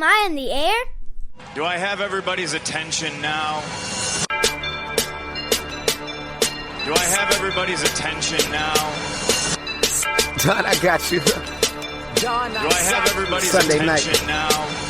I in the air? Do I have everybody's attention now? Do I have everybody's attention now? Don, I got you. Don, do I have everybody's Sunday attention night. now?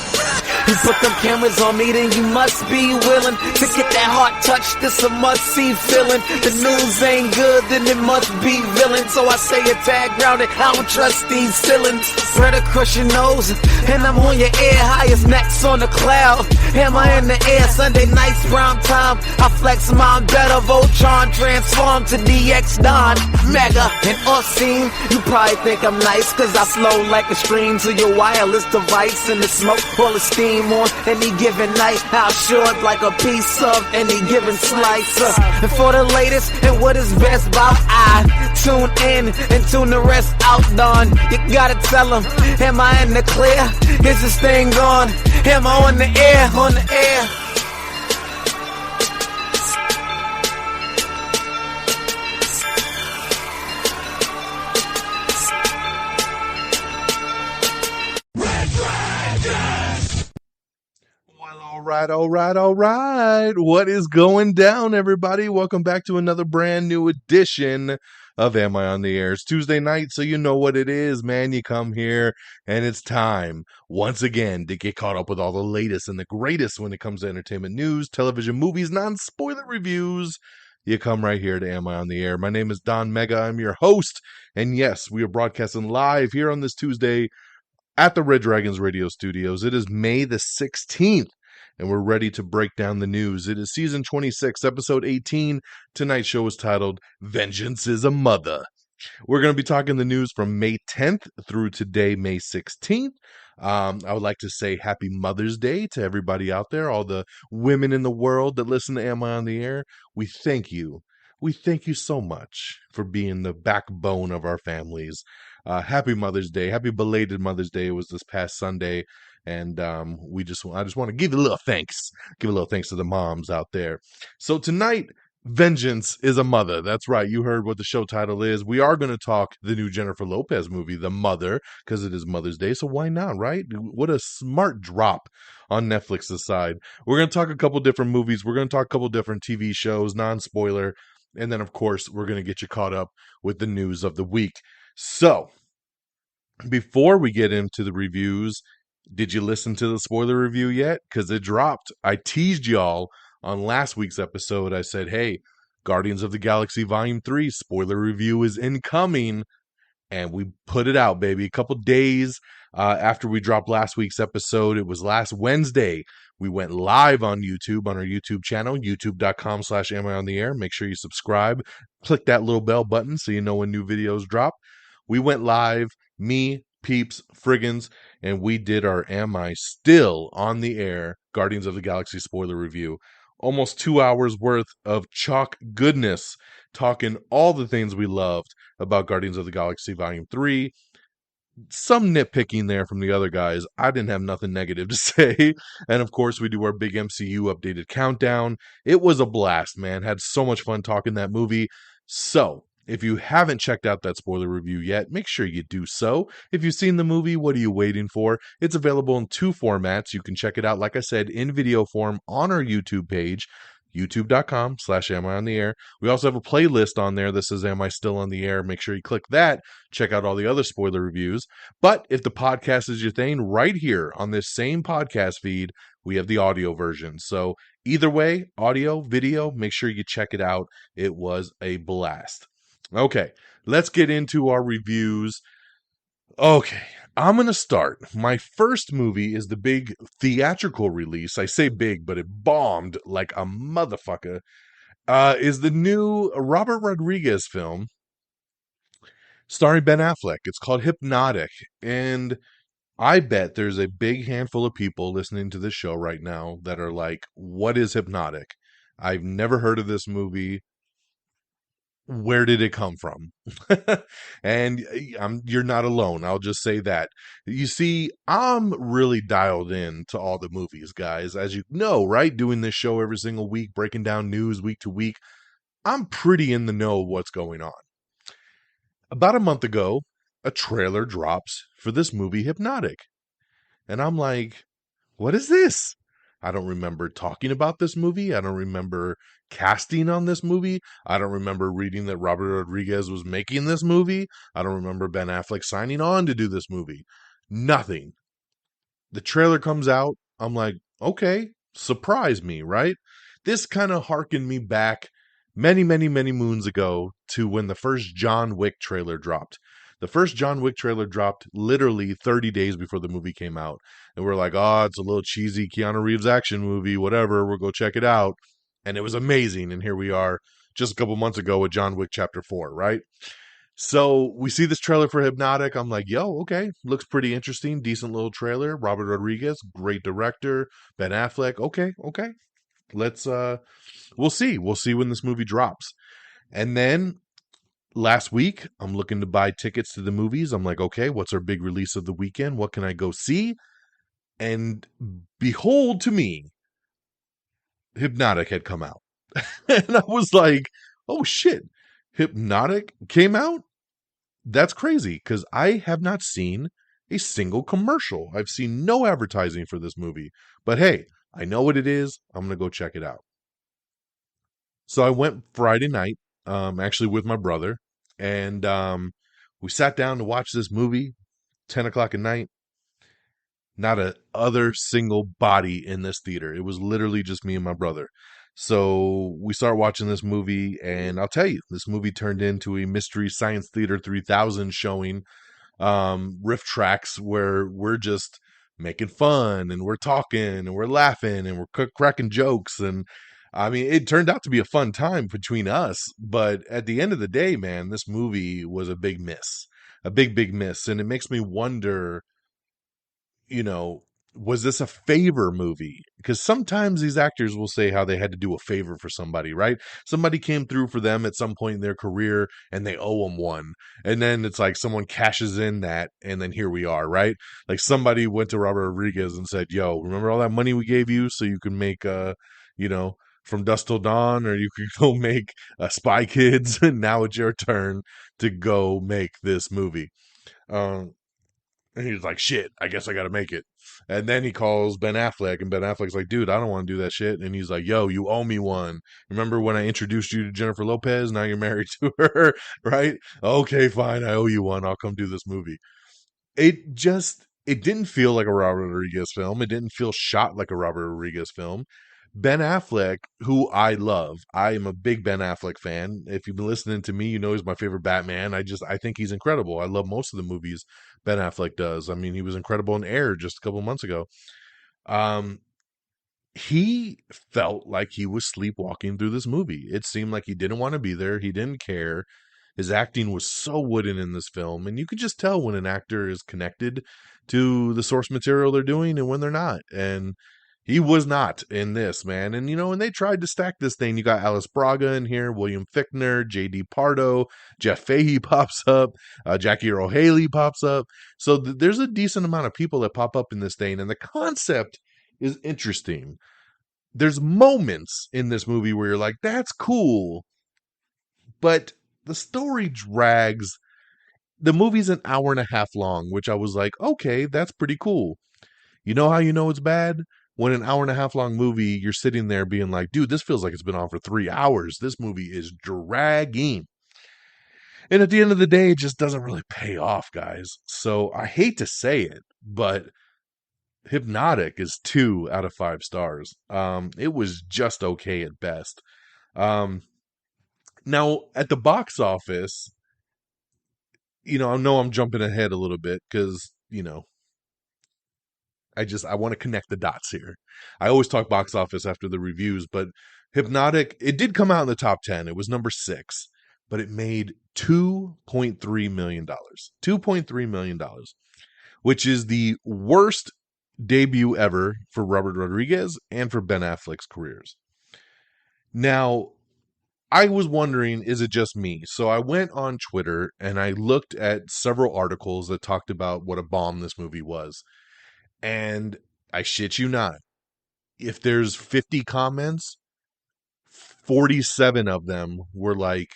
You put them cameras on me, then you must be willing to get that heart touch. This a must-see feeling. The news ain't good, then it must be villain. So I say a tag round it. I don't trust these ceilings. Spread across your nose, and I'm on your ear. Highest necks on the cloud. Hammer in the air. Sunday nights, prime time. I flex mine better. Voltron transform to DX Don Mega and off scene. You probably think I'm nice, cause I slow like a stream to your wireless device, and the smoke all the steam on any given night. How short like a piece of any given slice. And for the latest and what is best about I tune in and tune the rest out. Don, you gotta tell them, am I in the clear? Is this thing on? Am I on the air? On the air? All right. What is going down, everybody? Welcome back to another brand new edition of Am I on the Air? It's Tuesday night, so you know what it is, man. You come here, and it's time, once again, to get caught up with all the latest and the greatest when it comes to entertainment news, television, movies, non-spoiler reviews. You come right here to Am I on the Air? My name is DONMEGA. I'm your host, and yes, we are broadcasting live here on this Tuesday at the Red Dragons Radio Studios. It is May the 16th. And we're ready to break down the news. It is season 26, episode 18. Tonight's show is titled, Vengeance is a Mother. We're going to be talking the news from May 10th through today, May 16th. I would like to say Happy Mother's Day to everybody out there, all the women in the world that listen to Am I on the Air. We thank you. We thank you so much for being the backbone of our families. Happy Mother's Day. Happy belated Mother's Day. It was this past Sunday. And I just want to give a little thanks. Give a little thanks to the moms out there. So tonight, Vengeance is a Mother. That's right. You heard what the show title is. We are going to talk the new Jennifer Lopez movie, The Mother, because it is Mother's Day. So why not, right? What a smart drop on Netflix's side. We're going to talk a couple different movies. We're going to talk a couple different TV shows, non-spoiler. And then, of course, we're going to get you caught up with the news of the week. So before we get into the reviews, did you listen to the spoiler review yet? Because it dropped. I teased y'all on last week's episode. I said, hey, Guardians of the Galaxy Volume 3 spoiler review is incoming. And we put it out, baby. A couple days after we dropped last week's episode. It was last Wednesday. We went live on YouTube, on our YouTube channel, youtube.com/Am I on the Air. Make sure you subscribe. Click that little bell button so you know when new videos drop. We went live, me, Peeps, Friggins, and we did our Am I Still on the Air Guardians of the Galaxy spoiler review. Almost 2 hours worth of chalk goodness, talking all the things we loved about Guardians of the Galaxy Volume 3. Some nitpicking there from the other guys. I didn't have nothing negative to say. And of course, we do our big MCU updated countdown. It was a blast, man. Had so much fun talking that movie. So if you haven't checked out that spoiler review yet, make sure you do so. If you've seen the movie, what are you waiting for? It's available in 2 formats. You can check it out, like I said, in video form on our YouTube page, youtube.com/Am I on the Air. We also have a playlist on there that says Am I Still on the Air? Make sure you click that. Check out all the other spoiler reviews. But if the podcast is your thing, right here on this same podcast feed, we have the audio version. So either way, audio, video, make sure you check it out. It was a blast. Okay, let's get into our reviews. Okay, I'm going to start. My first movie is the big theatrical release. I say big, but it bombed like a motherfucker. Is the new Robert Rodriguez film starring Ben Affleck. It's called Hypnotic. And I bet there's a big handful of people listening to this show right now that are like, what is Hypnotic? I've never heard of this movie. Where did it come from? And you're not alone. I'll just say that. You see, I'm really dialed in to all the movies, guys. As you know, right? Doing this show every single week, breaking down news week to week. I'm pretty in the know of what's going on. About a month ago, a trailer drops for this movie, Hypnotic. And I'm like, What is this? I don't remember talking about this movie. I don't remember casting on this movie. I don't remember reading that Robert Rodriguez was making this movie. I don't remember Ben Affleck signing on to do this movie. Nothing. The trailer comes out. I'm like, okay, surprise me, right? This kind of harkened me back many, many, many moons ago to when the first John Wick trailer dropped. The first John Wick trailer dropped literally 30 days before the movie came out. And we're like, oh, it's a little cheesy Keanu Reeves action movie, whatever. We'll go check it out. And it was amazing. And here we are just a couple months ago with John Wick Chapter 4, right? So we see this trailer for Hypnotic. I'm like, yo, okay, looks pretty interesting. Decent little trailer. Robert Rodriguez, great director. Ben Affleck, okay. Let's we'll see. We'll see when this movie drops. And then last week, I'm looking to buy tickets to the movies. I'm like, okay, what's our big release of the weekend? What can I go see? And behold to me, Hypnotic had come out. And I was like, oh shit, Hypnotic came out? That's crazy because I have not seen a single commercial. I've seen no advertising for this movie. But hey, I know what it is. I'm going to go check it out. So I went Friday night, actually with my brother, and we sat down to watch this movie, 10 o'clock at night. Not a other single body in this theater. It was literally just me and my brother. So we start watching this movie, and I'll tell you, this movie turned into a Mystery Science Theater 3000 showing, riff tracks where we're just making fun and we're talking and we're laughing and we're cracking jokes. And I mean, it turned out to be a fun time between us. But at the end of the day, man, this movie was a big miss, a big, big miss. And it makes me wonder, you know, was this a favor movie? Because sometimes these actors will say how they had to do a favor for somebody, right? Somebody came through for them at some point in their career and they owe them one. And then it's like someone cashes in that and then here we are, right? Like somebody went to Robert Rodriguez and said, yo, remember all that money we gave you so you can make, you know, From Dusk Till Dawn, or you could go make Spy Kids, and now it's your turn to go make this movie. Um, and he's like, shit, I guess I got to make it. And then he calls Ben Affleck, and Ben Affleck's like, dude, I don't want to do that shit. And he's like, yo, you owe me one. Remember when I introduced you to Jennifer Lopez? Now you're married to her, right? Okay, fine. I owe you one. I'll come do this movie. It didn't feel like a Robert Rodriguez film. It didn't feel shot like a Robert Rodriguez film. Ben Affleck, who I love, I am a big Ben Affleck fan. If you've been listening to me, you know he's my favorite Batman. I think he's incredible. I love most of the movies Ben Affleck does. I mean, he was incredible in Air just a couple months ago. Um, he felt like he was sleepwalking through this movie. It seemed like he didn't want to be there. He didn't care. His acting was so wooden in this film, and you could just tell when an actor is connected to the source material they're doing and when they're not. And he was not in this, man. And, you know, and they tried to stack this thing. You got Alice Braga in here, William Fichtner, J.D. Pardo, Jeff Fahey pops up, Jackie Earle Haley pops up. So there's a decent amount of people that pop up in this thing, and the concept is interesting. There's moments in this movie where you're like, that's cool, but the story drags. The movie's an hour and a half long, which I was like, okay, that's pretty cool. You know how you know it's bad? When an hour and a half long movie, you're sitting there being like, dude, this feels like it's been on for 3 hours. This movie is dragging. And at the end of the day, it just doesn't really pay off, guys. So I hate to say it, but Hypnotic is 2 out of 5 stars. It was just okay at best. Now, at the box office, you know, I know I'm jumping ahead a little bit because, you know, I want to connect the dots here. I always talk box office after the reviews, but Hypnotic, it did come out in the top 10. It was number 6, but it made $2.3 million. $2.3 million, which is the worst debut ever for Robert Rodriguez and for Ben Affleck's careers. Now, I was wondering, is it just me? So I went on Twitter and I looked at several articles that talked about what a bomb this movie was. And I shit you not, if there's 50 comments, 47 of them were like,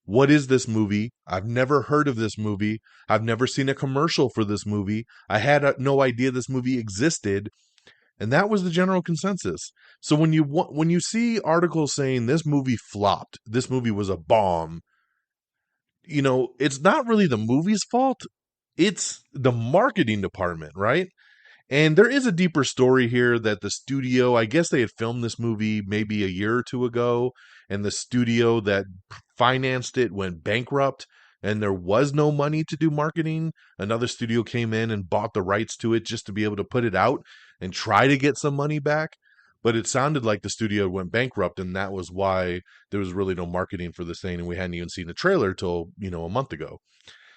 what is this movie? I've never heard of this movie. I've never seen a commercial for this movie. I had no idea this movie existed. And that was the general consensus. So when you see articles saying this movie flopped, this movie was a bomb, it's not really the movie's fault. It's the marketing department, right? And there is a deeper story here that the studio, I guess they had filmed this movie maybe a year or two ago, and the studio that financed it went bankrupt, and there was no money to do marketing. Another studio came in and bought the rights to it just to be able to put it out and try to get some money back. But it sounded like the studio went bankrupt, and that was why there was really no marketing for this thing, and we hadn't even seen the trailer till, a month ago.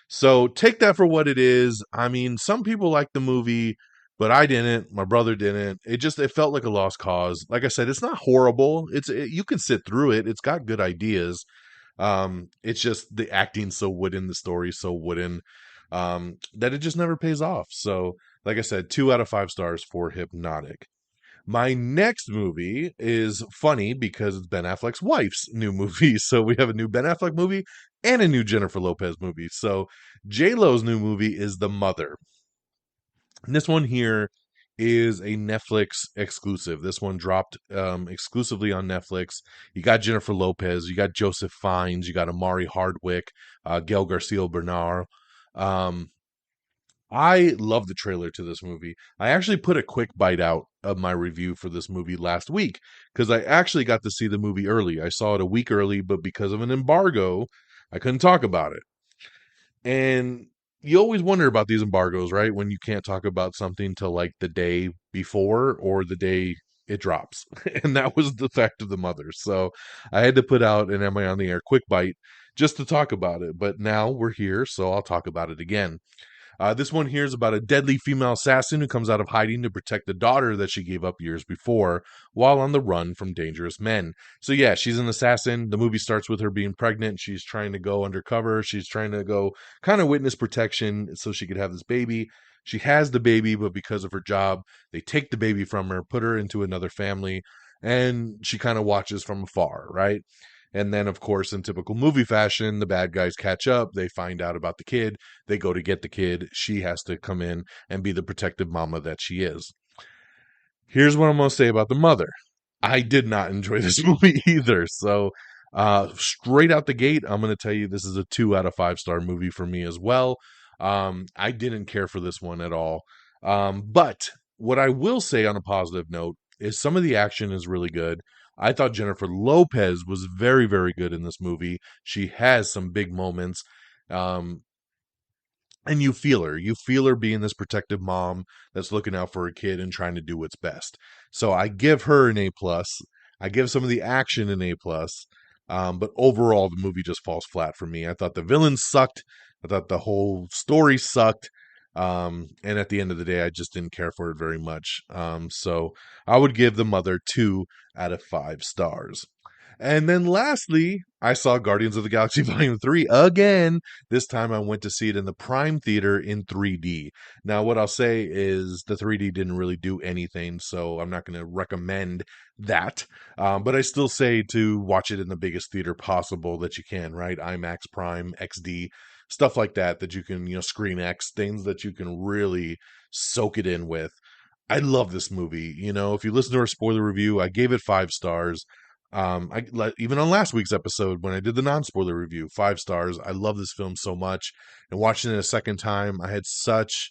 So take that for what it is. I mean, some people like the movie, but I didn't. My brother didn't. It felt like a lost cause. Like I said, it's not horrible. You can sit through it. It's got good ideas. It's just the acting's so wooden, the story's so wooden, that it just never pays off. So, like I said, 2 out of 5 stars for Hypnotic. My next movie is funny because it's Ben Affleck's wife's new movie. So we have a new Ben Affleck movie and a new Jennifer Lopez movie. So J-Lo's new movie is The Mother. And this one here is a Netflix exclusive. This one dropped exclusively on Netflix. You got Jennifer Lopez, you got Joseph Fiennes, you got Amari Hardwick, Gail Garcia Bernal. I love the trailer to this movie. I actually put a quick bite out of my review for this movie last week because I actually got to see the movie early. I saw it a week early, but because of an embargo, I couldn't talk about it. And you always wonder about these embargoes, right? When you can't talk about something till like the day before or the day it drops. And that was the fact of The Mother. So I had to put out an Am I on the Air quick bite just to talk about it. But now we're here, so I'll talk about it again. This one here is about a deadly female assassin who comes out of hiding to protect the daughter that she gave up years before while on the run from dangerous men. So yeah, she's an assassin. The movie starts with her being pregnant. She's trying to go undercover. She's trying to go kind of witness protection so she could have this baby. She has the baby, but because of her job, they take the baby from her, put her into another family, and she kind of watches from afar, right? And then, of course, in typical movie fashion, the bad guys catch up. They find out about the kid. They go to get the kid. She has to come in and be the protective mama that she is. Here's what I'm going to say about The Mother. I did not enjoy this movie either. So, straight out the gate, I'm going to tell you this is a 2 out of 5 star movie for me as well. I didn't care for this one at all. But what I will say on a positive note is some of the action is really good. I thought Jennifer Lopez was very, very good in this movie. She has some big moments. And you feel her. You feel her being this protective mom that's looking out for her kid and trying to do what's best. So I give her an A plus. I give some of the action an A plus. But overall, the movie just falls flat for me. I thought the villains sucked. I thought the whole story sucked. And at the end of the day, I just didn't care for it very much. So I would give The Mother 2 out of 5 stars. And then lastly, I saw Guardians of the Galaxy Volume 3 again. This time I went to see it in the Prime Theater in 3D. Now, what I'll say is the 3D didn't really do anything, so I'm not going to recommend that. But I still say to watch it in the biggest theater possible that you can, right? IMAX Prime, XD, stuff like that you can, Screen X, things that you can really soak it in with. I love this movie. If you listen to our spoiler review, I gave it 5 stars. Even on last week's episode when I did the non-spoiler review, 5 stars. I love this film so much, and watching it a second time, I had such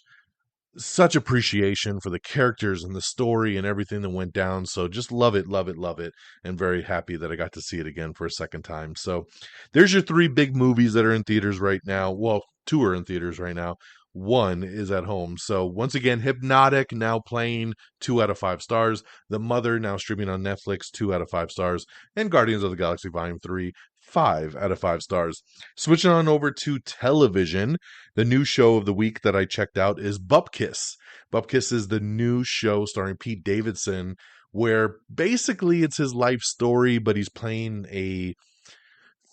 appreciation for the characters and the story and everything that went down. So just love it, love it, love it, and very happy that I got to see it again for a second time. So there's your 3 big movies that are in theaters right now. Well, 2 are in theaters right now. 1 is at home. So once again, Hypnotic now playing 2 out of 5 stars. The Mother now streaming on Netflix, 2 out of 5 stars. And Guardians of the Galaxy Volume 3, 5 out of 5 stars. Switching on over to television, the new show of the week that I checked out is Bupkis. Bupkis is the new show starring Pete Davidson, where basically it's his life story, but he's playing a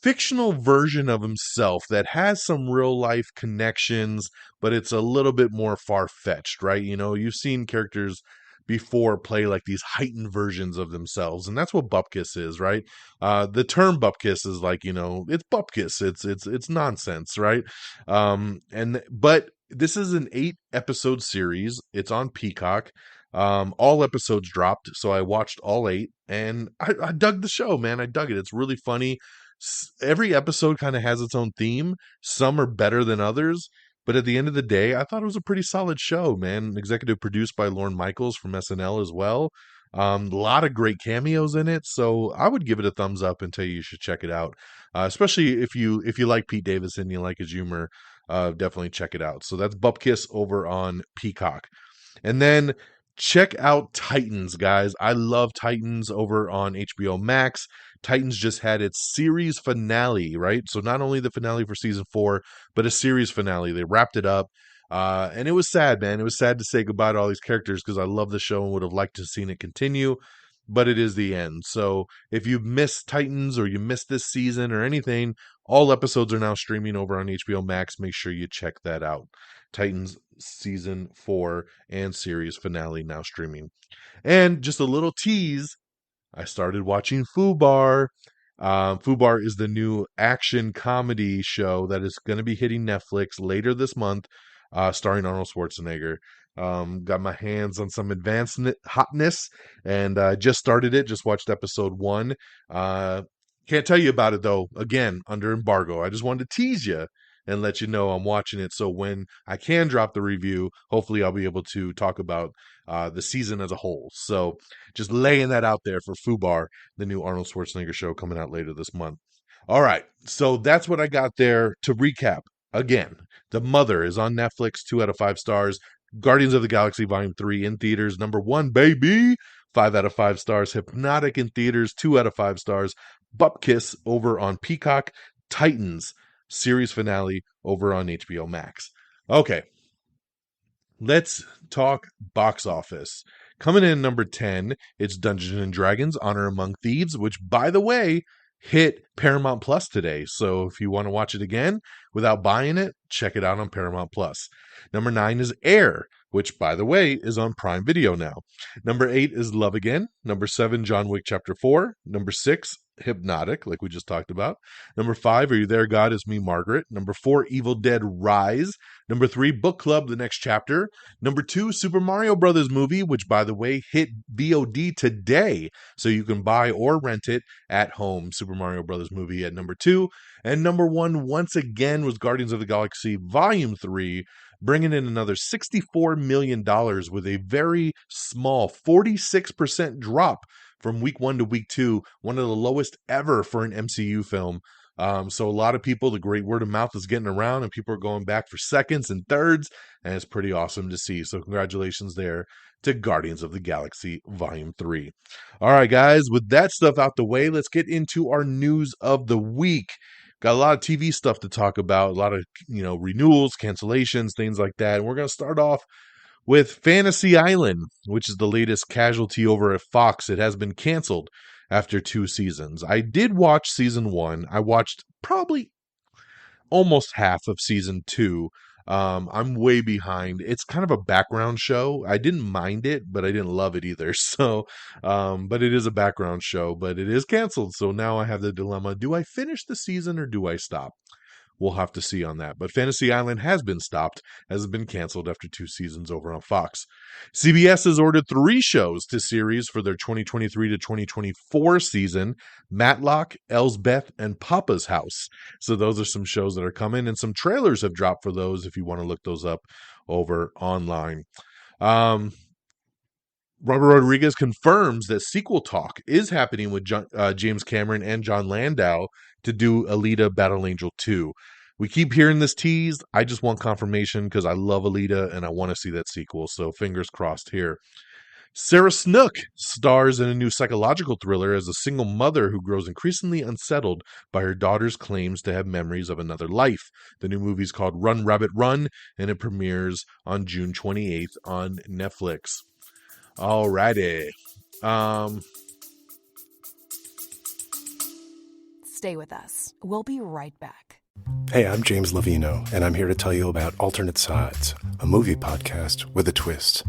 fictional version of himself that has some real life connections, but it's a little bit more far-fetched, right? You've seen characters before play like these heightened versions of themselves, and that's what Bupkis is, right? The term Bupkis is like, it's Bupkis, it's nonsense, right? But this is an 8-episode series. It's on Peacock. All episodes dropped, so I watched all 8, and I dug the show, man. I dug it. It's really funny. Every episode kind of has its own theme. Some are better than others, but at the end of the day, I thought it was a pretty solid show, man. Executive produced by Lorne Michaels from SNL as well. A lot of great cameos in it, so I would give it a thumbs up and tell you should check it out. Especially if you like Pete Davidson, you like his humor, definitely check it out. So that's Bupkis over on Peacock. And then check out Titans, guys. I love Titans over on HBO Max. Titans just had its series finale, right? So not only the finale for season 4, but a series finale. They wrapped it up. And it was sad, man. It was sad to say goodbye to all these characters because I love the show and would have liked to have seen it continue, but it is the end. So if you missed Titans or you missed this season or anything, all episodes are now streaming over on HBO Max. Make sure you check that out. Titans season 4 and series finale now streaming. And just a little tease, I started watching Fubar. Fubar is the new action comedy show that is going to be hitting Netflix later this month, starring Arnold Schwarzenegger. Got my hands on some advanced hotness, and just started it. Just watched episode 1. Can't tell you about it, though. Again, under embargo. I just wanted to tease you and let you know I'm watching it. So when I can drop the review, hopefully I'll be able to talk about the season as a whole. So just laying that out there for Fubar, the new Arnold Schwarzenegger show coming out later this month. All right. So that's what I got there. To recap, again, The Mother is on Netflix, 2 out of 5 stars. Guardians of the Galaxy Volume 3 in theaters, number 1, baby. 5 out of 5 stars. Hypnotic in theaters, 2 out of 5 stars. Bupkis over on Peacock. Titans series finale over on HBO Max. Okay, let's talk box office. Coming in number 10, it's Dungeons and Dragons: Honor Among Thieves, which, by the way, hit Paramount Plus today. So if you want to watch it again without buying it, check it out on Paramount Plus. Number 9 is Air, which, by the way, is on Prime Video now. Number 8 is Love Again. Number 7, John Wick Chapter 4. Number 6, Hypnotic, like we just talked about. Number 5, Are You There, God? Is Me, Margaret. Number 4, Evil Dead Rise. Number 3, Book Club, The Next Chapter. Number 2, Super Mario Brothers movie, which, by the way, hit VOD today, so you can buy or rent it at home. Super Mario Brothers movie at number 2. And number 1, once again, was Guardians of the Galaxy Volume 3, bringing in another $64 million with a very small 46% drop from week 1 to week 2, one of the lowest ever for an MCU film. So a lot of people, the great word of mouth is getting around, and people are going back for seconds and thirds, and it's pretty awesome to see. So congratulations there to Guardians of the Galaxy Volume 3. All right, guys, with that stuff out the way, let's get into our news of the week. Got a lot of TV stuff to talk about, a lot of, renewals, cancellations, things like that. And we're going to start off with Fantasy Island, which is the latest casualty over at Fox. It has been canceled after 2 seasons. I did watch season 1. I watched probably almost half of season 2. I'm way behind. It's kind of a background show. I didn't mind it, but I didn't love it either. So, but it is a background show, but it is canceled. So now I have the dilemma. Do I finish the season or do I stop? We'll have to see on that. But Fantasy Island has been stopped, has been canceled after 2 seasons over on Fox. CBS has ordered 3 shows to series for their 2023 to 2024 season: Matlock, Elsbeth, and Papa's House. So those are some shows that are coming, and some trailers have dropped for those if you want to look those up over online. Robert Rodriguez confirms that sequel talk is happening with James Cameron and John Landau to do Alita Battle Angel 2. We keep hearing this teased. I just want confirmation because I love Alita and I want to see that sequel. So fingers crossed here. Sarah Snook stars in a new psychological thriller as a single mother who grows increasingly unsettled by her daughter's claims to have memories of another life. The new movie is called Run, Rabbit, Run, and it premieres on June 28th on Netflix. Alrighty. Stay with us. We'll be right back. Hey, I'm James Lovino, and I'm here to tell you about Alternate Sides, a movie podcast with a twist.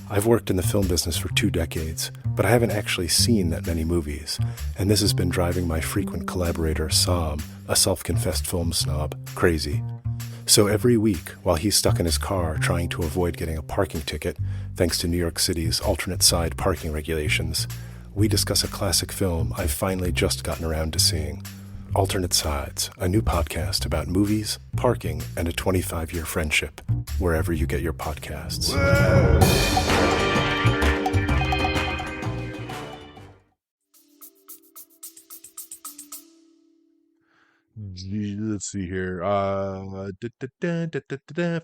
I've worked in the film business for 2 decades, but I haven't actually seen that many movies, and this has been driving my frequent collaborator, Sam, a self-confessed film snob, crazy. So every week, while he's stuck in his car trying to avoid getting a parking ticket, thanks to New York City's alternate side parking regulations, we discuss a classic film I've finally just gotten around to seeing. Alternate Sides, a new podcast about movies, parking, and a 25-year friendship, wherever you get your podcasts. Let's see here.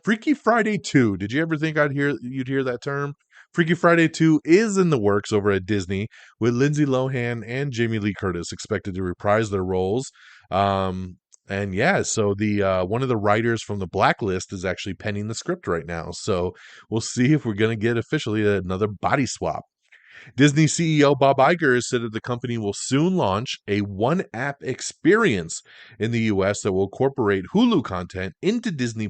Freaky Friday 2. Did you ever think you'd hear that term? Freaky Friday 2 is in the works over at Disney, with Lindsay Lohan and Jamie Lee Curtis expected to reprise their roles. And yeah, so the one of the writers from The Blacklist is actually penning the script right now. So we'll see if we're going to get officially another body swap. Disney CEO Bob Iger has said that the company will soon launch a one-app experience in the U.S. that will incorporate Hulu content into Disney+.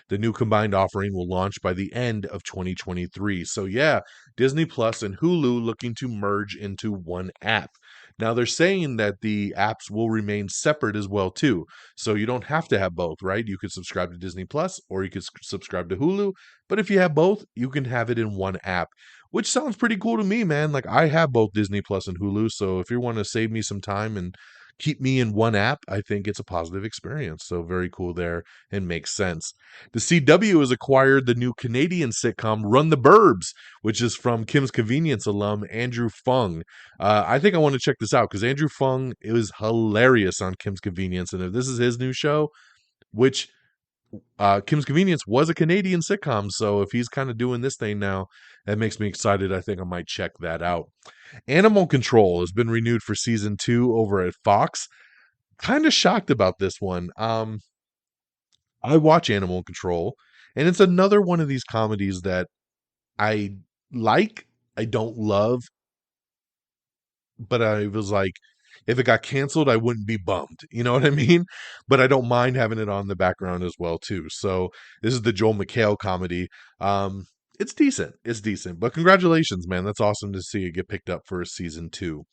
The new combined offering will launch by the end of 2023. So yeah, Disney Plus and Hulu looking to merge into one app. Now they're saying that the apps will remain separate as well too. So you don't have to have both, right? You could subscribe to Disney Plus or you could subscribe to Hulu, but if you have both, you can have it in one app, which sounds pretty cool to me, man. Like, I have both Disney Plus and Hulu, so if you want to save me some time and keep me in one app, I think it's a positive experience. So very cool there and makes sense. The CW has acquired the new Canadian sitcom Run the Burbs, which is from Kim's Convenience alum Andrew Fung. I think I want to check this out because Andrew Fung is hilarious on Kim's Convenience, and if this is his new show, which Kim's Convenience was a Canadian sitcom, so if he's kind of doing this thing now, that makes me excited. I think I might check that out. Animal Control has been renewed for season 2 over at Fox. Kind of shocked about this one. I watch Animal Control, and it's another one of these comedies that I like, I don't love, but I was like, if it got canceled, I wouldn't be bummed. You know what I mean? But I don't mind having it on the background as well, too. So this is the Joel McHale comedy. It's decent. It's decent. But congratulations, man. That's awesome to see it get picked up for a season 2.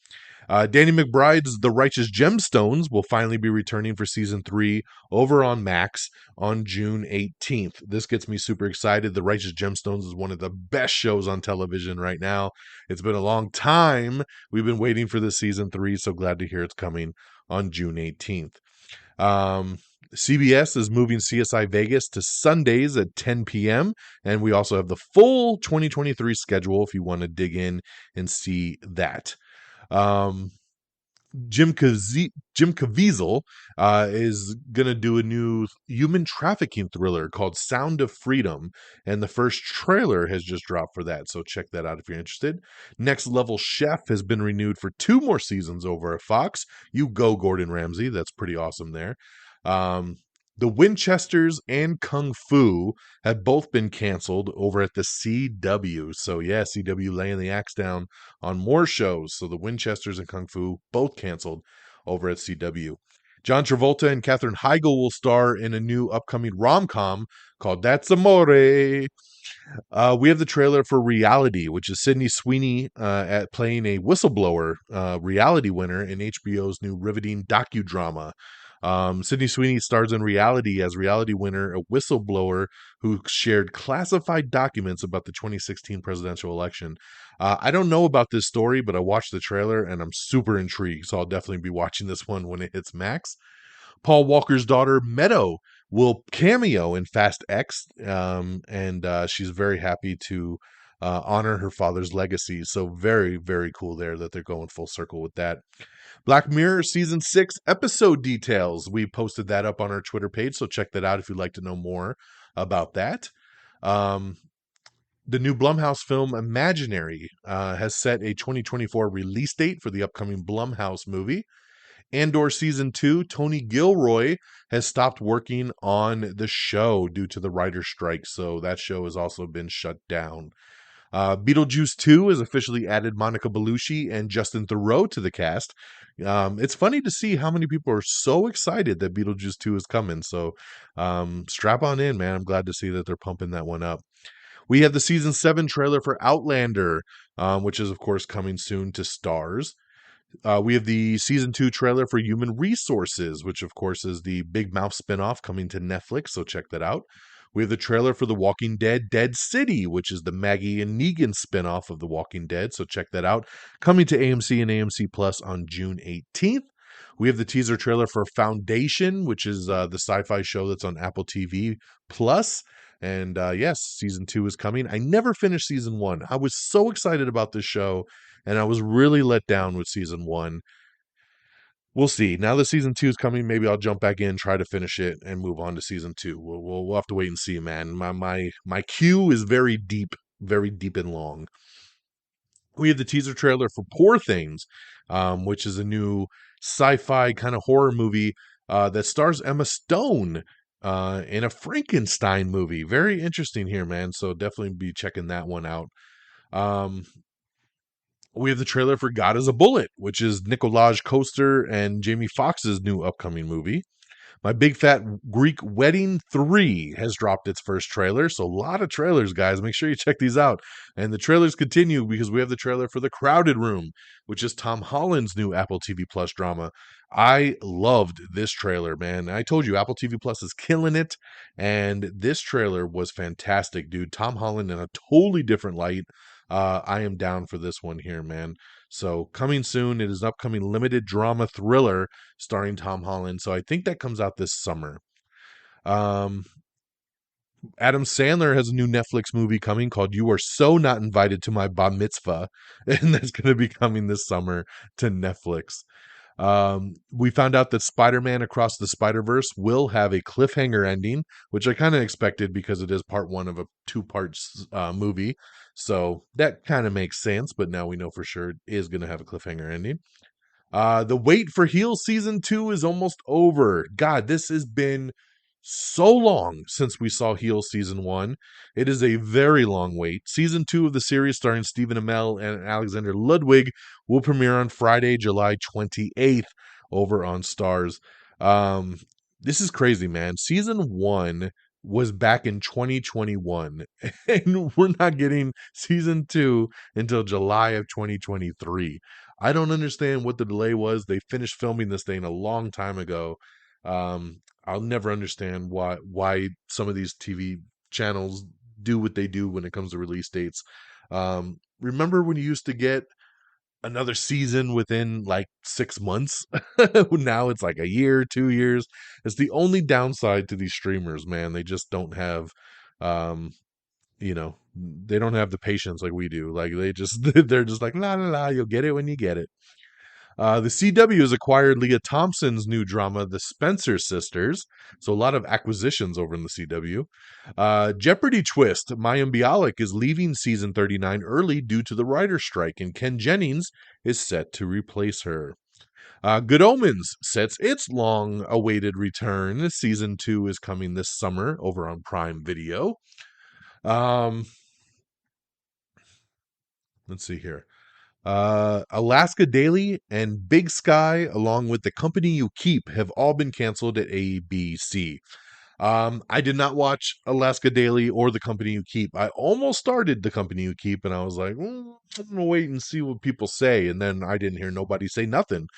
Danny McBride's The Righteous Gemstones will finally be returning for season 3 over on Max on June 18th. This gets me super excited. The Righteous Gemstones is one of the best shows on television right now. It's been a long time. We've been waiting for this season 3, so glad to hear it's coming on June 18th. CBS is moving CSI Vegas to Sundays at 10 p.m. And we also have the full 2023 schedule if you want to dig in and see that. Jim Caviezel is going to do a new human trafficking thriller called Sound of Freedom, and the first trailer has just dropped for that, so check that out if you're interested. Next Level Chef has been renewed for 2 more seasons over at Fox. You go, Gordon Ramsay. That's pretty awesome there. The Winchesters and Kung Fu have both been canceled over at the CW. So yeah, CW laying the axe down on more shows. So the Winchesters and Kung Fu both canceled over at CW. John Travolta and Katherine Heigl will star in a new upcoming rom-com called That's Amore. We have the trailer for Reality, which is Sydney Sweeney at playing a whistleblower reality winner in HBO's new riveting docudrama. Sydney Sweeney stars in Reality as reality winner, a whistleblower who shared classified documents about the 2016 presidential election. I don't know about this story, but I watched the trailer and I'm super intrigued, so I'll definitely be watching this one when it hits Max. Paul Walker's daughter, Meadow, will cameo in Fast X, and she's very happy to honor her father's legacy. So very, very cool there that they're going full circle with that. Black Mirror Season 6 episode details. We posted that up on our Twitter page, so check that out if you'd like to know more about that. The new Blumhouse film Imaginary has set a 2024 release date for the upcoming Blumhouse movie. Andor Season 2, Tony Gilroy has stopped working on the show due to the writer's strike, so that show has also been shut down. Beetlejuice 2 has officially added Monica Bellucci and Justin Theroux to the cast. It's funny to see how many people are so excited that Beetlejuice 2 is coming, so strap on in, man. I'm glad to see that they're pumping that one up. We have the Season 7 trailer for Outlander, which is, of course, coming soon to Starz. We have the season 2 trailer for Human Resources, which of course is the Big Mouth spinoff coming to Netflix, so check that out. We have the trailer for The Walking Dead Dead City, which is the Maggie and Negan spinoff of The Walking Dead, so check that out. Coming to AMC and AMC Plus on June 18th. We have the teaser trailer for Foundation, which is the sci-fi show that's on Apple TV Plus. And yes, season 2 is coming. I never finished season 1. I was so excited about this show, and I was really let down with season 1. We'll see. Now that season 2 is coming, maybe I'll jump back in, try to finish it, and move on to season 2. We'll have to wait and see, man. My queue is very deep and long. We have the teaser trailer for Poor Things, which is a new sci-fi kind of horror movie that stars Emma Stone in a Frankenstein movie. Very interesting here, man. So definitely be checking that one out. We have the trailer for God is a Bullet, which is Nikolaj Coster and Jamie Foxx's new upcoming movie. My Big Fat Greek Wedding 3 has dropped its first trailer. So a lot of trailers, guys. Make sure you check these out. And the trailers continue because we have the trailer for The Crowded Room, which is Tom Holland's new Apple TV Plus drama. I loved this trailer, man. I told you Apple TV Plus is killing it. And this trailer was fantastic, dude. Tom Holland in a totally different light. I am down for this one here, man. So coming soon, it is an upcoming limited drama thriller starring Tom Holland. So I think that comes out this summer. Adam Sandler has a new Netflix movie coming called You Are So Not Invited to My Bar Mitzvah. And that's going to be coming this summer to Netflix. We found out that Spider-Man Across the Spider-Verse will have a cliffhanger ending, which I kind of expected because it is part 1 of a 2-part movie. So that kind of makes sense, but now we know for sure it is going to have a cliffhanger ending. The wait for Heels season 2 is almost over. God, this has been so long since we saw Heels season 1. It is a very long wait. Season 2 of the series starring Stephen Amell and Alexander Ludwig will premiere on Friday, July 28th over on Starz. This is crazy, man. Season 1 was back in 2021, and we're not getting season 2 until July of 2023. I don't understand what the delay was. They finished filming this thing a long time ago. I'll never understand why some of these TV channels do what they do when it comes to release dates. Remember when you used to get another season within like 6 months? Now it's like a year, 2 years. It's the only downside to these streamers, man. They just don't have, they don't have the patience like we do. Like they're just like, la la la, you'll get it when you get it. The CW has acquired Leah Thompson's new drama, The Spencer Sisters. So a lot of acquisitions over in the CW. Jeopardy twist. Mayim Bialik is leaving season 39 early due to the writer's strike, and Ken Jennings is set to replace her. Good Omens sets its long-awaited return. Season 2 is coming this summer over on Prime Video. Let's see here. Alaska Daily and Big Sky, along with The Company You Keep, have all been canceled at ABC. I did not watch Alaska Daily or The Company You Keep. I almost started The Company You Keep, and I was like, I'm gonna wait and see what people say. And then I didn't hear nobody say nothing,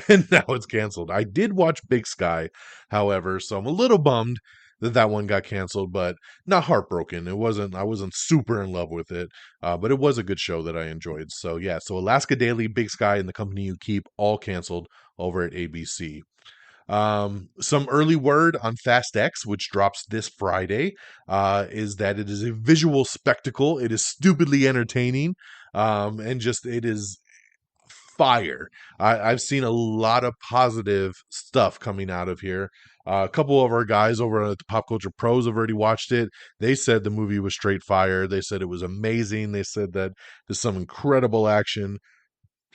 and now it's canceled. I did watch Big Sky, however, so I'm a little bummed that one got canceled, but not heartbroken. I wasn't super in love with it, but it was a good show that I enjoyed. So yeah, so Alaska Daily, Big Sky, and The Company You Keep all canceled over at ABC. Some early word on Fast X, which drops this Friday, is that it is a visual spectacle. It is stupidly entertaining, and just it is fire. I've seen a lot of positive stuff coming out of here. A couple of our guys over at the Pop Culture Pros have already watched it. They said the movie was straight fire. They said it was amazing. They said that there's some incredible action,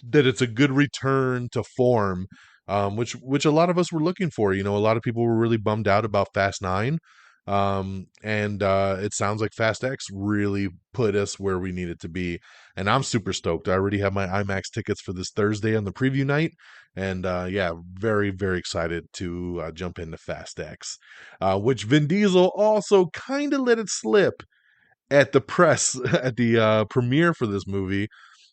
that it's a good return to form, which a lot of us were looking for. A lot of people were really bummed out about Fast 9. And it sounds like Fast X really put us where we needed to be, and I'm super stoked. I already have my IMAX tickets for this Thursday on the preview night, and yeah, very, very excited to jump into Fast X, which Vin Diesel also kind of let it slip at the press at the premiere for this movie.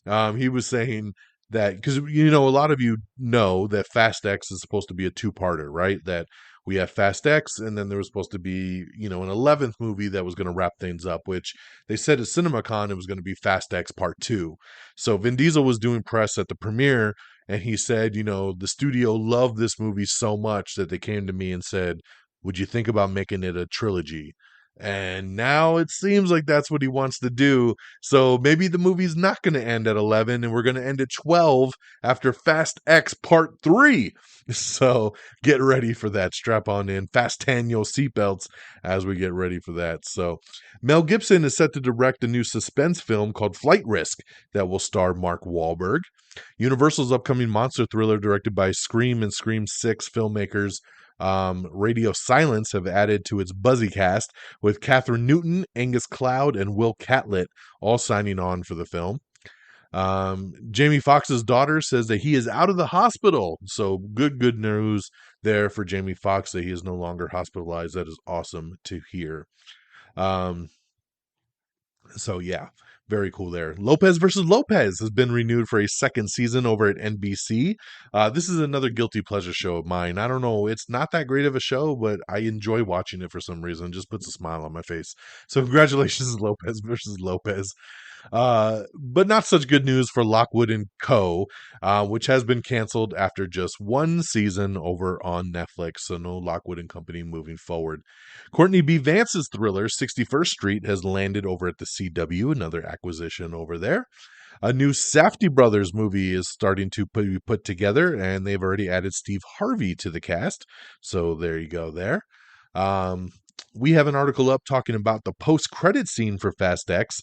He was saying that, because a lot of you know that Fast X is supposed to be a two-parter, right? That we have Fast X, and then there was supposed to be, an 11th movie that was going to wrap things up, which they said at CinemaCon it was going to be Fast X Part 2. So Vin Diesel was doing press at the premiere, and he said, the studio loved this movie so much that they came to me and said, would you think about making it a trilogy? And now it seems like that's what he wants to do. So maybe the movie's not going to end at 11 and we're going to end at 12 after Fast X Part 3. So get ready for that. Strap on in. Fasten your seatbelts as we get ready for that. So Mel Gibson is set to direct a new suspense film called Flight Risk that will star Mark Wahlberg. Universal's upcoming monster thriller, directed by Scream and Scream 6 filmmakers Radio Silence, have added to its buzzy cast, with Catherine Newton, Angus Cloud, and Will Catlett all signing on for the film. Jamie Foxx's daughter says that he is out of the hospital. So good news there for Jamie Foxx, that he is no longer hospitalized. That is awesome to hear. So yeah, very cool there. Lopez versus Lopez has been renewed for a second season over at NBC. This is another guilty pleasure show of mine. I don't know, it's not that great of a show, but I enjoy watching it for some reason. It just puts a smile on my face. So congratulations, Lopez versus Lopez. But not such good news for Lockwood and Co., which has been canceled after just one season over on Netflix. So no Lockwood and Company moving forward. Courtney B. Vance's thriller 61st Street has landed over at the CW, another acquisition over there. A new Safdie Brothers movie is starting to be put together, and they've already added Steve Harvey to the cast. So there you go there. We have an article up talking about the post-credit scene for Fast X,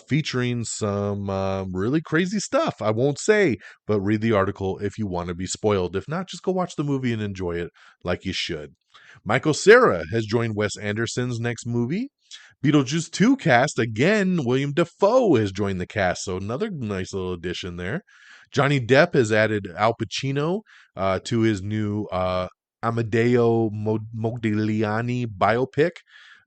featuring some really crazy stuff. I won't say, but read the article if you want to be spoiled. If not, just go watch the movie and enjoy it like you should. Michael Cera has joined Wes Anderson's next movie. Beetlejuice 2 cast, again, William Dafoe has joined the cast, so another nice little addition there. Johnny Depp has added Al Pacino to his new Amadeo Modigliani biopic.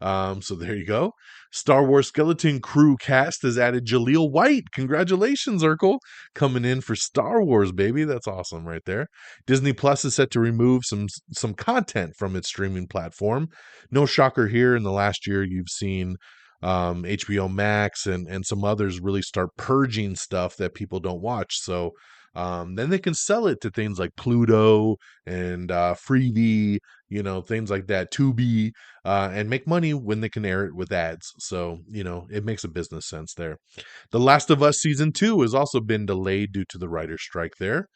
So there you go. Star Wars Skeleton Crew cast has added Jaleel White. Congratulations, Urkel, coming in for Star Wars, baby. That's awesome right there. Disney Plus is set to remove some content from its streaming platform. No shocker here. In the last year, you've seen HBO Max and some others really start purging stuff that people don't watch. So then they can sell it to things like Pluto and Freevee, things like that, Tubi, and make money when they can air it with ads. So, it makes a business sense there. The Last of Us Season 2 has also been delayed due to the writer's strike there.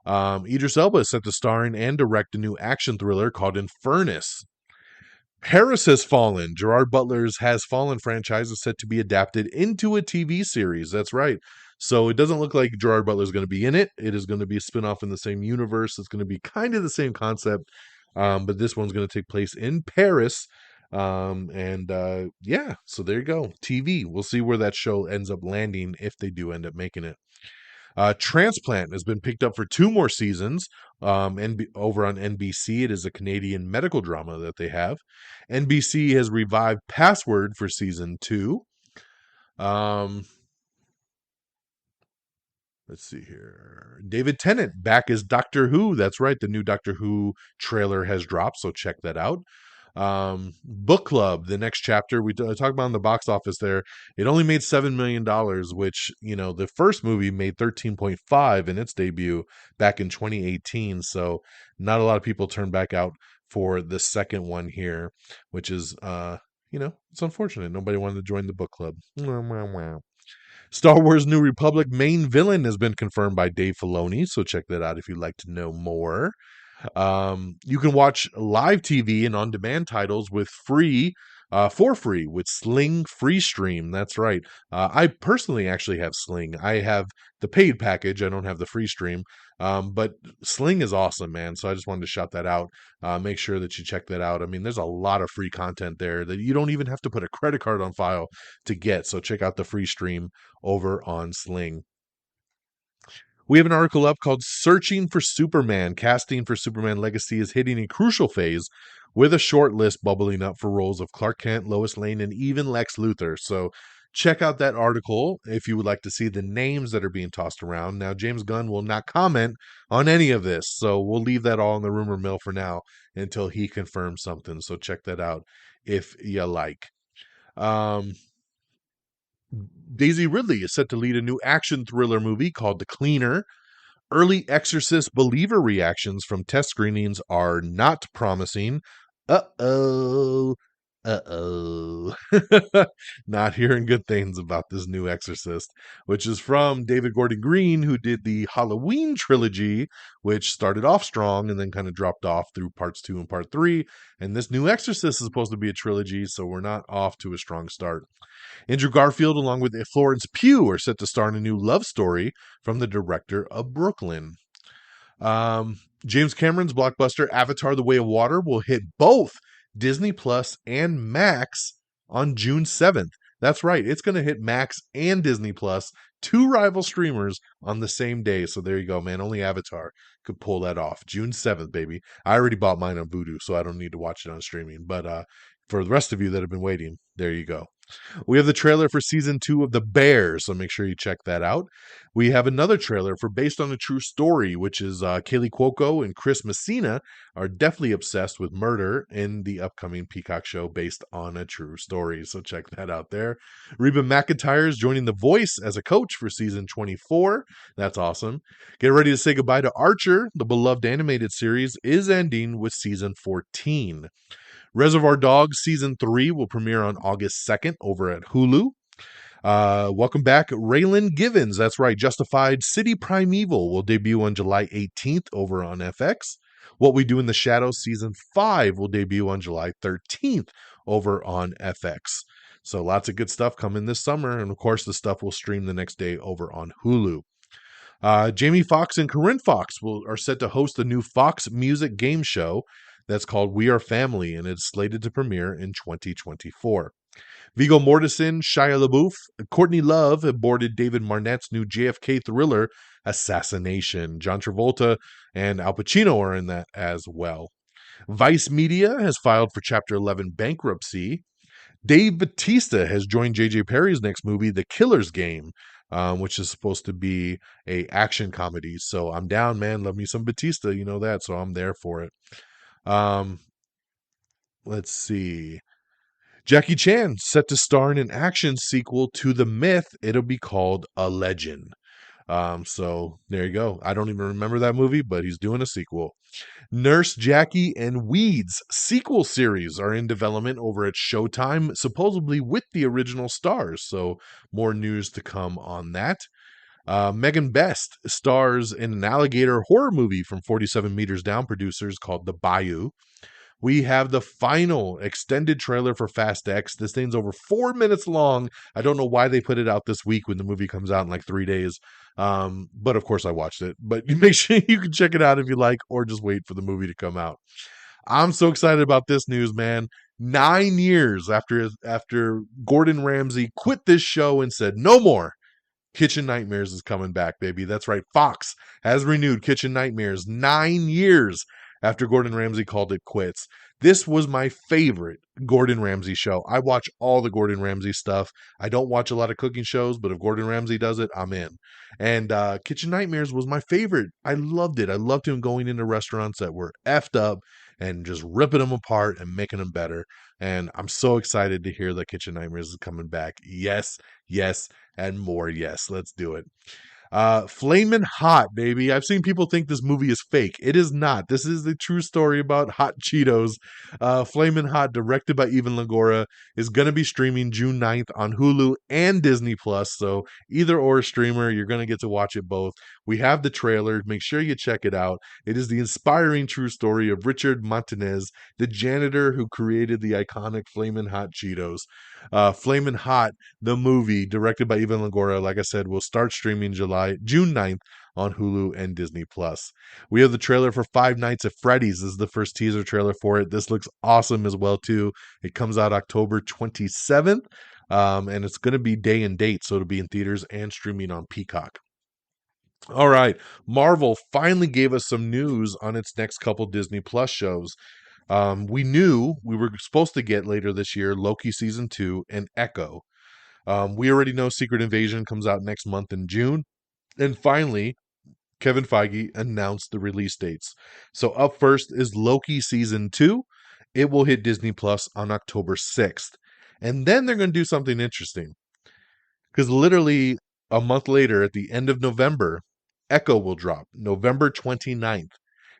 Idris Elba is set to star in and direct a new action thriller called Infernus. Paris Has Fallen. Gerard Butler's Has Fallen franchise is set to be adapted into a TV series. That's right. So it doesn't look like Gerard Butler is going to be in it. It is going to be a spinoff in the same universe. It's going to be kind of the same concept, but this one's going to take place in Paris. Yeah, so there you go. TV. We'll see where that show ends up landing if they do end up making it. Transplant has been picked up for 2 more seasons over on NBC. It is a Canadian medical drama that they have. NBC has revived Password for season 2. Let's see here. David Tennant back as Doctor Who. That's right. The new Doctor Who trailer has dropped, so check that out. Book Club, the next chapter, we talked about in the box office there. It only made $7 million, which, the first movie made 13.5 in its debut back in 2018. So not a lot of people turned back out for the second one here, which is, it's unfortunate. Nobody wanted to join the book club. Star Wars New Republic main villain has been confirmed by Dave Filoni, so check that out if you'd like to know more. You can watch live TV and on-demand titles for free with Sling Free Stream. That's right. I personally actually have Sling. I have the paid package. I don't have the free stream. But Sling is awesome, man. So I just wanted to shout that out. Make sure that you check that out. I mean, there's a lot of free content there that you don't even have to put a credit card on file to get. So check out the free stream over on Sling. We have an article up called Searching for Superman. Casting for Superman Legacy is hitting a crucial phase with a short list bubbling up for roles of Clark Kent, Lois Lane, and even Lex Luthor. So check out that article if you would like to see the names that are being tossed around. Now, James Gunn will not comment on any of this, so we'll leave that all in the rumor mill for now until he confirms something. So check that out if you like. Daisy Ridley is set to lead a new action thriller movie called The Cleaner. Early Exorcist believer reactions from test screenings are not promising. Uh-oh. Uh-oh. Not hearing good things about this new Exorcist, which is from David Gordon Green, who did the Halloween trilogy, which started off strong and then kind of dropped off through parts 2 and part 3. And this new Exorcist is supposed to be a trilogy, so we're not off to a strong start. Andrew Garfield, along with Florence Pugh, are set to star in a new love story from the director of Brooklyn. James Cameron's blockbuster Avatar: The Way of Water will hit both Disney Plus and Max on June 7th. That's right, it's going to hit Max and Disney Plus, two rival streamers on the same day. So there you go, man. Only Avatar could pull that off. June 7th, baby. I already bought mine on Vudu, so I don't need to watch it on streaming. But for the rest of you that have been waiting, there you go. We have the trailer for season 2 of The Bear, so make sure you check that out. We have another trailer for Based on a True Story, which is Kaylee Cuoco and Chris Messina are definitely obsessed with murder in the upcoming Peacock show Based on a True Story, so check that out there. Reba McEntire is joining The Voice as a coach for season 24. That's awesome. Get ready to say goodbye to Archer. The beloved animated series is ending with season 14. Reservoir Dogs Season 3 will premiere on August 2nd over at Hulu. Welcome back, Raylan Givens. That's right, Justified City Primeval will debut on July 18th over on FX. What We Do in the Shadows Season 5 will debut on July 13th over on FX. So lots of good stuff coming this summer, and of course the stuff will stream the next day over on Hulu. Jamie Foxx and Corinne Fox are set to host a new Fox Music game show that's called We Are Family, and it's slated to premiere in 2024. Viggo Mortensen, Shia LaBeouf, Courtney Love have boarded David Marnett's new JFK thriller, Assassination. John Travolta and Al Pacino are in that as well. Vice Media has filed for Chapter 11 bankruptcy. Dave Bautista has joined J.J. Perry's next movie, The Killer's Game, which is supposed to be a action comedy. So I'm down, man. Love me some Bautista, you know that, so I'm there for it. Let's see. Jackie Chan set to star in an action sequel to The Myth. It'll be called A Legend. So there you go. I don't even remember that movie, but he's doing a sequel. Nurse Jackie and Weeds sequel series are in development over at Showtime, supposedly with the original stars. So more news to come on that. Megan Best stars in an alligator horror movie from 47 Meters Down producers called The Bayou. We have the final extended trailer for Fast X. This thing's over 4 minutes long. I don't know why they put it out this week when the movie comes out in like 3 days. But of course I watched it. But make sure you can check it out if you like, or just wait for the movie to come out. I'm so excited about this news, man. 9 years after Gordon Ramsay quit this show and said, no more, Kitchen Nightmares is coming back, baby. That's right. Fox has renewed Kitchen Nightmares 9 years after Gordon Ramsay called it quits. This was my favorite Gordon Ramsay show. I watch all the Gordon Ramsay stuff. I don't watch a lot of cooking shows, but if Gordon Ramsay does it, I'm in. And Kitchen Nightmares was my favorite. I loved it. I loved him going into restaurants that were effed up and just ripping them apart and making them better. And I'm so excited to hear that Kitchen Nightmares is coming back. Yes, yes, and more yes. Let's do it. Flamin' Hot, baby. I've seen people think this movie is fake. It is not. This is the true story about hot Cheetos. Flamin' Hot, directed by Evan Langora, is going to be streaming June 9th on Hulu and Disney Plus. So either or streamer, you're going to get to watch it both. We have the trailer. Make sure you check it out. It is the inspiring true story of Richard Montanez, the janitor who created the iconic Flamin' Hot Cheetos. Flamin' Hot, the movie, directed by Evan Langora, like I said, will start streaming June 9th on Hulu and Disney Plus. We have the trailer for Five Nights at Freddy's. This is the first teaser trailer for it. This looks awesome as well, too. It comes out October 27th, and it's going to be day and date, so it'll be in theaters and streaming on Peacock. All right, Marvel finally gave us some news on its next couple Disney Plus shows. We knew we were supposed to get later this year Loki Season 2 and Echo. We already know Secret Invasion comes out next month in June. And finally, Kevin Feige announced the release dates. So up first is Loki season 2. It will hit Disney Plus on October 6th. And then they're going to do something interesting. Because literally a month later, at the end of November, Echo will drop, November 29th.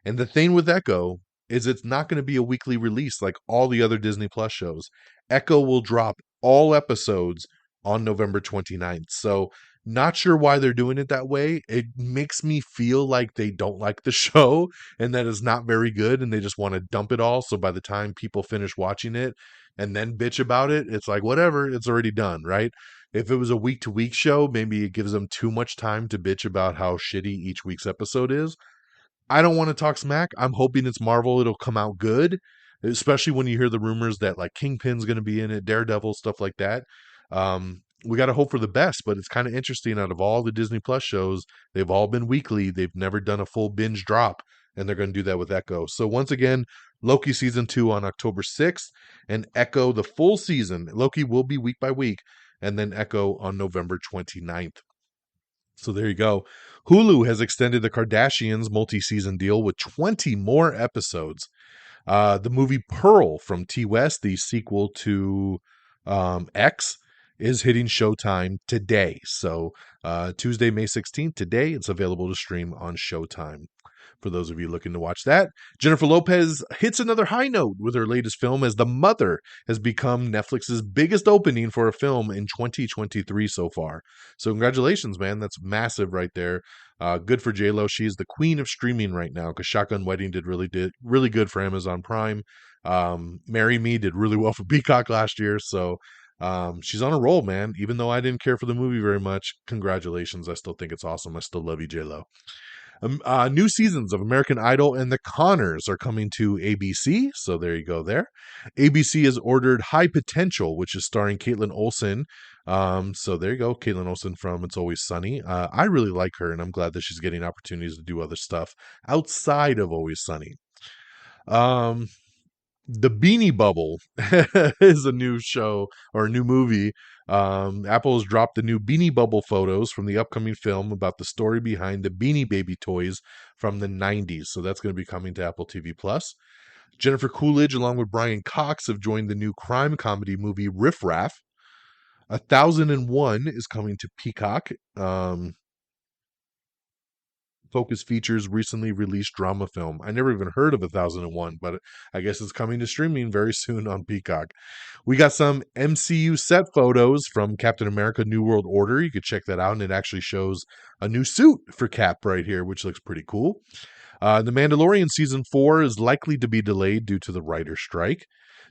And the thing with Echo is it's not going to be a weekly release like all the other Disney Plus shows. Echo will drop all episodes on November 29th. So not sure why they're doing it that way. It makes me feel like they don't like the show and that it's not very good and they just want to dump it all. So by the time people finish watching it and then bitch about it, it's like, whatever, it's already done, right? If it was a week to week show, maybe it gives them too much time to bitch about how shitty each week's episode is. I don't want to talk smack. I'm hoping it's Marvel. It'll come out good, especially when you hear the rumors that like Kingpin's going to be in it, Daredevil, stuff like that. We got to hope for the best, but it's kind of interesting. Out of all the Disney Plus shows, they've all been weekly. They've never done a full binge drop, and they're going to do that with Echo. So once again, Loki season 2 on October 6th, and Echo the full season. Loki will be week by week, and then Echo on November 29th. So there you go. Hulu has extended the Kardashians multi-season deal with 20 more episodes. The movie Pearl from T West, the sequel to X, is hitting Showtime today. So Tuesday, May 16th, today, it's available to stream on Showtime. For those of you looking to watch that, Jennifer Lopez hits another high note with her latest film as The Mother has become Netflix's biggest opening for a film in 2023 so far. So congratulations, man. That's massive right there. Good for J-Lo. She's the queen of streaming right now because Shotgun Wedding did really good for Amazon Prime. Marry Me did really well for Peacock last year. So she's on a roll, man. Even though I didn't care for the movie very much, congratulations. I still think it's awesome. I still love you, J-Lo. New seasons of American Idol and The Conners are coming to ABC, so there you go there. ABC has ordered High Potential, which is starring Caitlin Olsen. So there you go, Caitlin Olsen from It's Always Sunny. I really like her, and I'm glad that she's getting opportunities to do other stuff outside of Always Sunny. The Beanie Bubble is a new show or a new movie. Apple has dropped the new Beanie Bubble photos from the upcoming film about the story behind the Beanie Baby toys from the 90s. So that's going to be coming to Apple TV Plus. Jennifer Coolidge, along with Brian Cox, have joined the new crime comedy movie Riff Raff. 1001 is coming to Peacock. Focus Features recently released drama film. I never even heard of 1001, but I guess it's coming to streaming very soon on Peacock. We got some MCU set photos from Captain America New World Order. You could check that out, and it actually shows a new suit for Cap right here, which looks pretty cool. The Mandalorian Season 4 is likely to be delayed due to the writer's strike.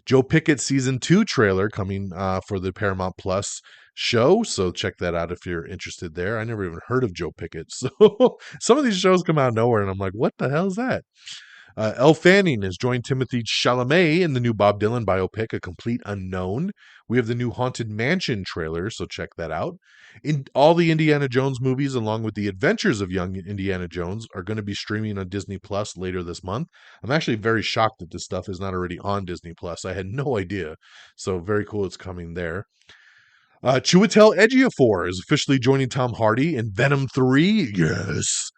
Joe Pickett Season 2 trailer coming for the Paramount Plus show, so check that out if you're interested there. I never even heard of Joe Pickett, so some of these shows come out of nowhere, and I'm like, what the hell is that? Elle Fanning has joined Timothy Chalamet in the new Bob Dylan biopic, A Complete Unknown. We have the new Haunted Mansion trailer, so check that out. In all the Indiana Jones movies, along with the Adventures of Young Indiana Jones, are going to be streaming on Disney Plus later this month. I'm actually very shocked that this stuff is not already on Disney Plus. I had no idea, so very cool it's coming there. Chiwetel Ejiofor is officially joining Tom Hardy in Venom 3. Yes,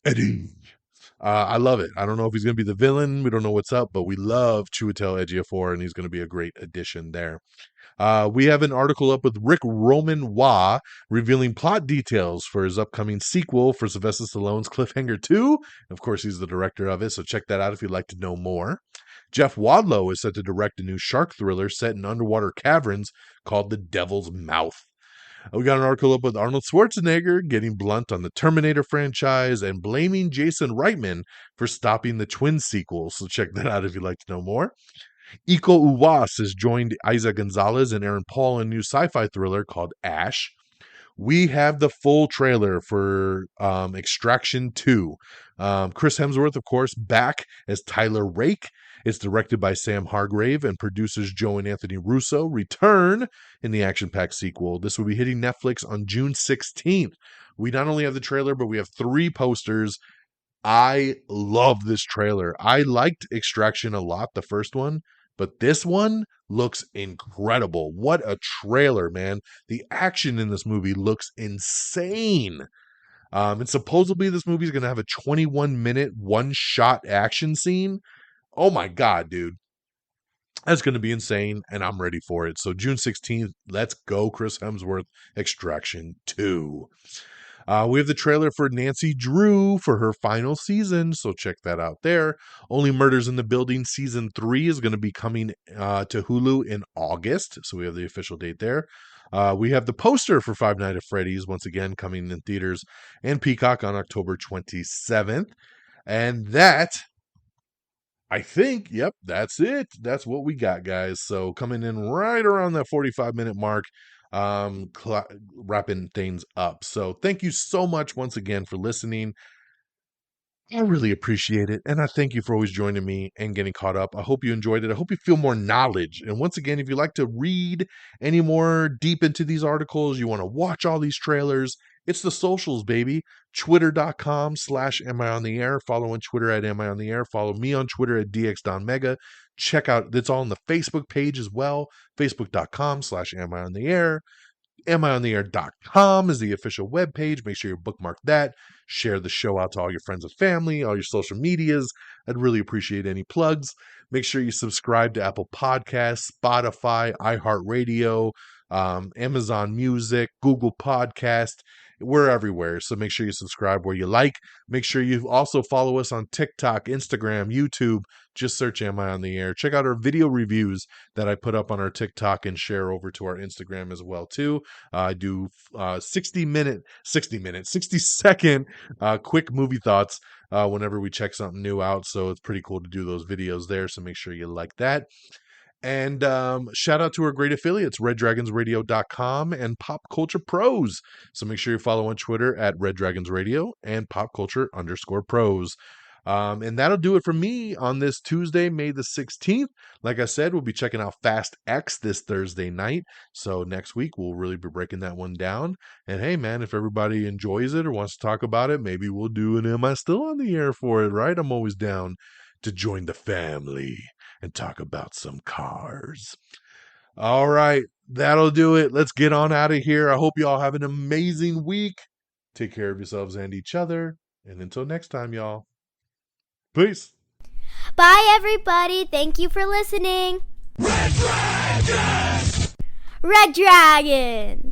Eddie. I love it. I don't know if he's going to be the villain. We don't know what's up, but we love Chiwetel Ejiofor, and he's going to be a great addition there. We have an article up with Rick Roman Wah revealing plot details for his upcoming sequel for Sylvester Stallone's Cliffhanger 2. Of course, he's the director of it, so check that out if you'd like to know more. Jeff Wadlow is set to direct a new shark thriller set in underwater caverns called The Devil's Mouth. We got an article up with Arnold Schwarzenegger getting blunt on the Terminator franchise and blaming Jason Reitman for stopping the Twin sequel. So check that out if you'd like to know more. Iko Uwais has joined Isa Gonzalez and Aaron Paul in a new sci-fi thriller called Ash. We have the full trailer for Extraction 2. Chris Hemsworth, of course, back as Tyler Rake. It's directed by Sam Hargrave, and producers Joe and Anthony Russo return in the action-packed sequel. This will be hitting Netflix on June 16th. We not only have the trailer, but we have 3 posters. I love this trailer. I liked Extraction a lot, the first one. but this one looks incredible. What a trailer, man. The action in this movie looks insane. And supposedly this movie is going to have a 21-minute one-shot action scene. Oh my God, dude. That's going to be insane, and I'm ready for it. So June 16th, let's go, Chris Hemsworth, Extraction 2. We have the trailer for Nancy Drew for her final season, so check that out there. Only Murders in the Building Season 3 is going to be coming to Hulu in August, so we have the official date there. We have the poster for Five Nights at Freddy's, once again, coming in theaters and Peacock on October 27th. And that, I think, yep, that's it. That's what we got, guys. So coming in right around that 45-minute mark, wrapping things up. So thank you so much once again for listening. I really appreciate it. And I thank you for always joining me and getting caught up. I hope you enjoyed it. I hope you feel more knowledge. And once again, if you like to read any more deep into these articles, you want to watch all these trailers, it's the socials, baby. Twitter.com/Am I on the Air. Follow on Twitter at Am I on the Air. Follow me on Twitter at DXDonMega. Check out, it's all on the Facebook page as well. Facebook.com/Am I on the Air. AmIOnTheAir.com is the official webpage. Make sure you bookmark that. Share the show out to all your friends and family, all your social medias. I'd really appreciate any plugs. Make sure you subscribe to Apple Podcasts, Spotify, iHeartRadio, Amazon Music, Google Podcast. We're everywhere, so make sure you subscribe where you like. Make sure you also follow us on TikTok, Instagram, YouTube. Just search Am I on the Air. Check out our video reviews that I put up on our TikTok and share over to our Instagram as well, too. I do 60-second quick movie thoughts whenever we check something new out, so it's pretty cool to do those videos there, so make sure you like that. And shout out to our great affiliates, reddragonsradio.com and Pop Culture Pros. So make sure you follow on Twitter at Red Dragons Radio and popculture_pros. And that'll do it for me on this Tuesday, May the 16th. Like I said, we'll be checking out Fast X this Thursday night. So next week, we'll really be breaking that one down. And hey, man, if everybody enjoys it or wants to talk about it, maybe we'll do an Am I Still on the Air for it, right? I'm always down to join the family and talk about some cars. All right, that'll do it. Let's get on out of here. I hope you all have an amazing week. Take care of yourselves and each other. And until next time, y'all. Peace. Bye, everybody. Thank you for listening. Red Dragons! Red Dragons!